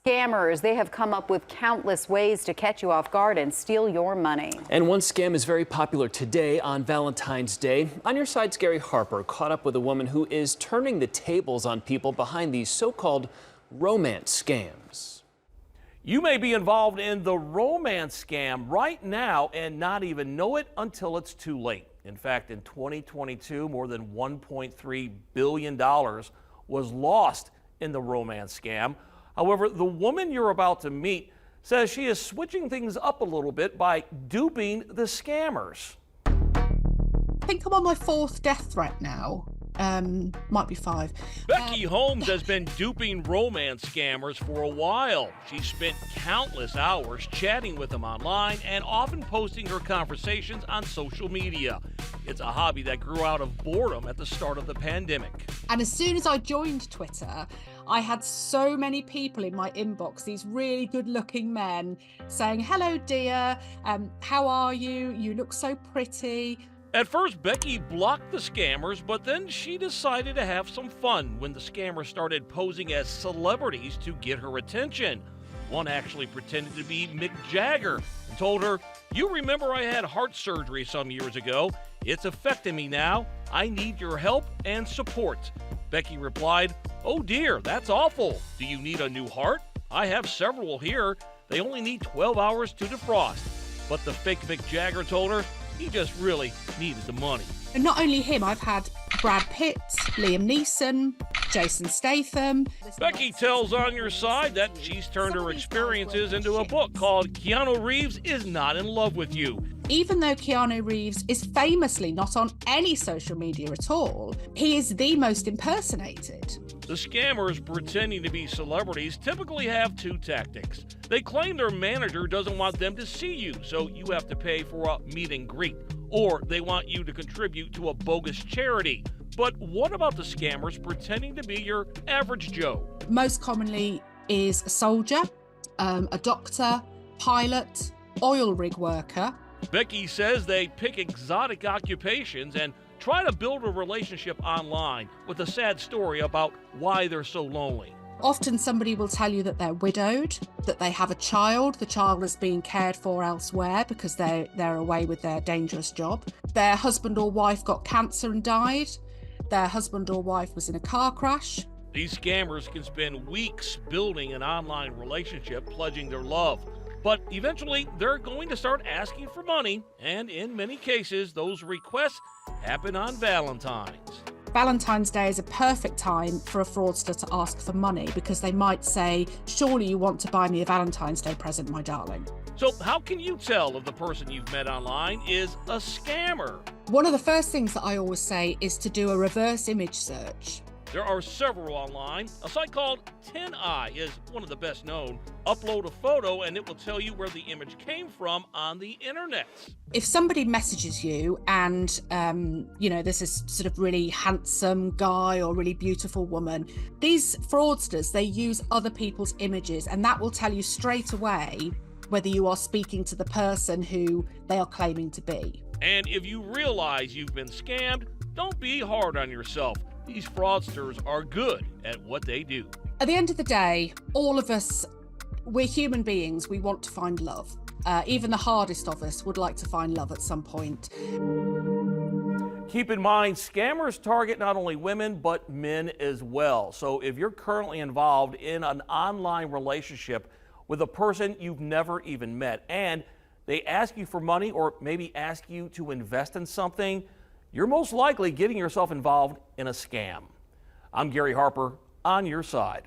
Scammers, they have come up with countless ways to catch you off guard and steal your money. And one scam is very popular today on Valentine's Day. On your side's Gary Harper caught up with a woman who is turning the tables on people behind these so-called romance scams. You may be involved in the romance scam right now and not even know it until it's too late. In fact, in 2022, more than $1.3 billion was lost in the romance scam. However, the woman you're about to meet says she is switching things up a little bit by duping the scammers. I think I'm on my fourth death threat now. Might be five. Becky Holmes has been duping romance scammers for a while. She spent countless hours chatting with them online and often posting her conversations on social media. It's a hobby that grew out of boredom at the start of the pandemic. And as soon as I joined Twitter, I had so many people in my inbox, these really good-looking men saying, "Hello, dear. How are you? You look so pretty." At first, Becky blocked the scammers, but then she decided to have some fun when the scammers started posing as celebrities to get her attention. One actually pretended to be Mick Jagger and told her, "You remember I had heart surgery some years ago. It's affecting me now. I need your help and support." Becky replied, "Oh dear, that's awful. Do you need a new heart? I have several here. They only need 12 hours to defrost." But the fake Mick Jagger told her he just really needed the money. And not only him, I've had Brad Pitt, Liam Neeson, Jason Statham. Becky tells On Your Side that she's turned her experiences into a book called Keanu Reeves is Not in Love with You. Even though Keanu Reeves is famously not on any social media at all, he is the most impersonated. The scammers pretending to be celebrities typically have two tactics. They claim their manager doesn't want them to see you, so you have to pay for a meet and greet. Or they want you to contribute to a bogus charity. But what about the scammers pretending to be your average Joe? Most commonly is a soldier, a doctor, pilot, oil rig worker. Becky says they pick exotic occupations and try to build a relationship online with a sad story about why they're so lonely. Often somebody will tell you that they're widowed, that they have a child, the child is being cared for elsewhere because they're away with their dangerous job. Their husband or wife got cancer and died. Their husband or wife was in a car crash. These scammers can spend weeks building an online relationship, pledging their love. But eventually, they're going to start asking for money, and in many cases, those requests happen on Valentine's. Valentine's Day is a perfect time for a fraudster to ask for money because they might say, "Surely you want to buy me a Valentine's Day present, my darling." So how can you tell if the person you've met online is a scammer? One of the first things that I always say is to do a reverse image search. There are several online. A site called 10i is one of the best known. Upload a photo and it will tell you where the image came from on the internet. If somebody messages you and, there's this sort of really handsome guy or really beautiful woman, these fraudsters, they use other people's images and that will tell you straight away whether you are speaking to the person who they are claiming to be. And if you realize you've been scammed, don't be hard on yourself. These fraudsters are good at what they do. At the end of the day, all of us, we're human beings. We want to find love. Even the hardest of us would like to find love at some point. Keep in mind, scammers target not only women, but men as well. So if you're currently involved in an online relationship with a person you've never even met, and they ask you for money or maybe ask you to invest in something, you're most likely getting yourself involved in a scam. I'm Gary Harper, On Your Side.